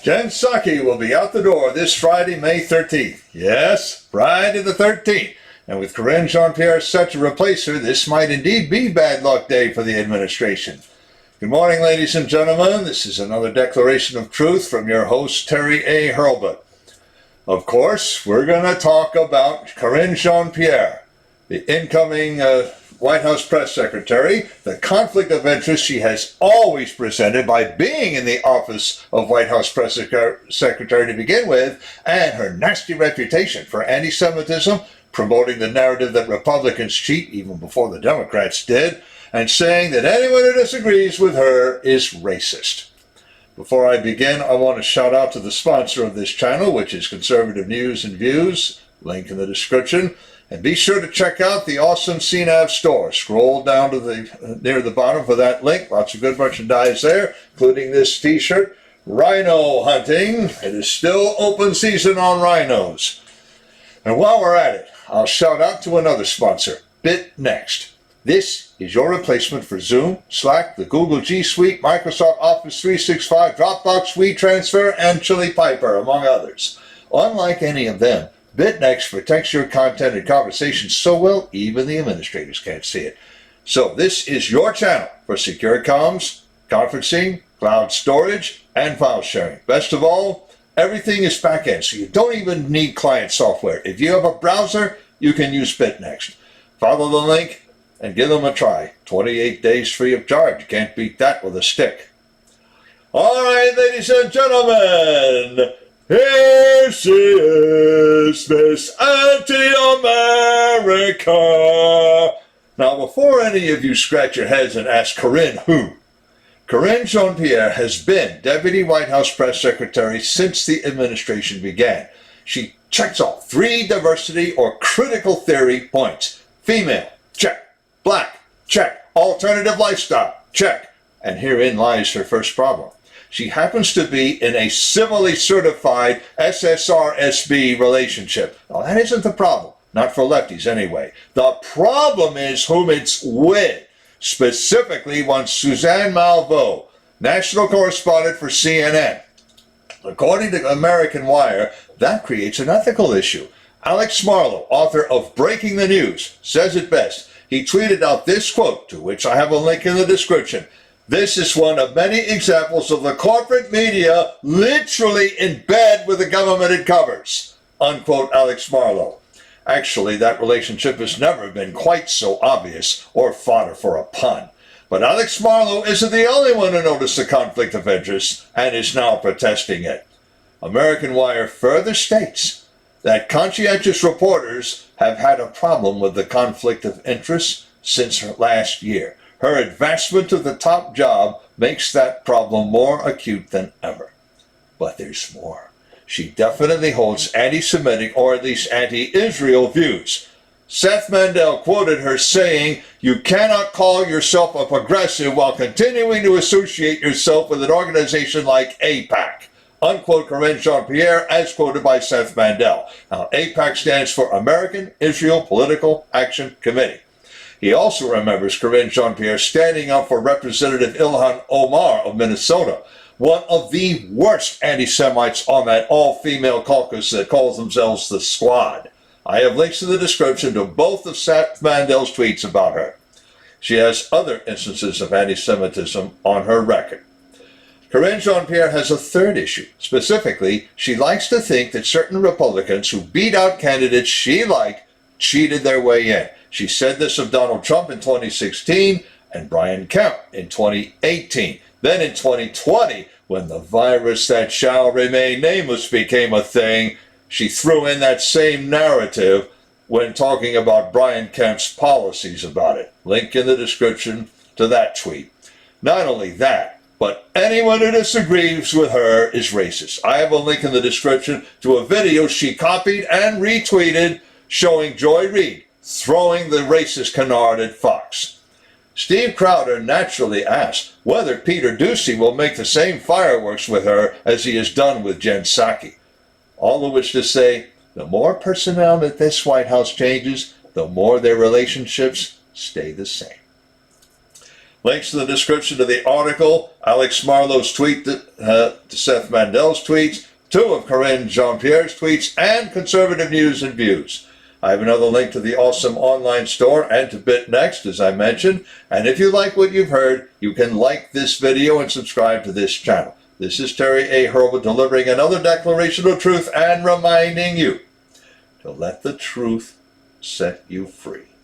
Jen Psaki will be out the door this Friday, May 13th. Yes, Friday the 13th. And with Karine Jean Pierre set to replace her, this might indeed be bad luck day for the administration. Good morning, ladies and gentlemen. This is another declaration of truth from your host, Terry A. Hurlbut. Of course, we're going to talk about Karine Jean Pierre, the incoming White House press secretary, the conflict of interest she has always presented by being in the office of White House press secretary to begin with, and her nasty reputation for anti-Semitism, promoting the narrative that Republicans cheat even before the Democrats did, and saying that anyone who disagrees with her is racist. Before I begin, I want to shout out to the sponsor of this channel, which is Conservative News and Views, link in the description. And be sure to check out the awesome CNAV Store. Scroll down to near the bottom for that link. Lots of good merchandise there, including this t-shirt. Rhino hunting. It is still open season on rhinos. And while we're at it, I'll shout out to another sponsor, BitNext. This is your replacement for Zoom, Slack, the Google G Suite, Microsoft Office 365, Dropbox, WeTransfer, and Chili Piper, among others. Unlike any of them, BitNext protects your content and conversations so well, even the administrators can't see it. So this is your channel for secure comms, conferencing, cloud storage, and file sharing. Best of all, everything is back-end, so you don't even need client software. If you have a browser, you can use BitNext. Follow the link and give them a try. 28 days free of charge. Can't beat that with a stick. All right, ladies and gentlemen. Here she is, Miss Anti-America. Now, before any of you scratch your heads and ask Karine who, Karine Jean Pierre has been Deputy White House Press Secretary since the administration began. She checks off 3 diversity or critical theory points. Female, check. Black, check. Alternative lifestyle, check. And herein lies her first problem. She happens to be in a civilly certified SSRSB relationship. Now, that isn't the problem. Not for lefties, anyway. The problem is whom it's with. Specifically, one Suzanne Malveaux, national correspondent for CNN. According to American Wire, that creates an ethical issue. Alex Marlow, author of Breaking the News, says it best. He tweeted out this quote, to which I have a link in the description. This is one of many examples of the corporate media literally in bed with the government it covers. Unquote, Alex Marlow. Actually, that relationship has never been quite so obvious or fodder for a pun. But Alex Marlow isn't the only one who noticed the conflict of interest and is now protesting it. American Wire further states that conscientious reporters have had a problem with the conflict of interest since last year. Her advancement to the top job makes that problem more acute than ever. But there's more. She definitely holds anti-Semitic or at least anti-Israel views. Seth Mandel quoted her saying, "You cannot call yourself a progressive while continuing to associate yourself with an organization like AIPAC." Unquote, Karine Jean Pierre, as quoted by Seth Mandel. Now, AIPAC stands for American Israel Political Action Committee. He also remembers Karine Jean Pierre standing up for Representative Ilhan Omar of Minnesota, one of the worst anti-Semites on that all-female caucus that calls themselves the Squad. I have links in the description to both of Seth Mandel's tweets about her. She has other instances of anti-Semitism on her record. Karine Jean Pierre has a third issue. Specifically, she likes to think that certain Republicans who beat out candidates she liked cheated their way in. She said this of Donald Trump in 2016 and Brian Kemp in 2018. Then in 2020, when the virus that shall remain nameless became a thing, she threw in that same narrative when talking about Brian Kemp's policies about it. Link in the description to that tweet. Not only that, but anyone who disagrees with her is racist. I have a link in the description to a video she copied and retweeted showing Joy Reid throwing the racist canard at Fox. Steve Crowder naturally asked whether Peter Doocy will make the same fireworks with her as he has done with Jen Psaki. All of which to say, the more personnel that this White House changes, the more their relationships stay the same. Links in the description to the article, Alex Marlow's tweet to to Seth Mandel's tweets, 2 of Karine Jean Pierre's tweets, and conservative news and views. I have another link to the awesome online store and to BitNext, as I mentioned. And if you like what you've heard, you can like this video and subscribe to this channel. This is Terry A. Hurlbut delivering another declaration of truth and reminding you to let the truth set you free.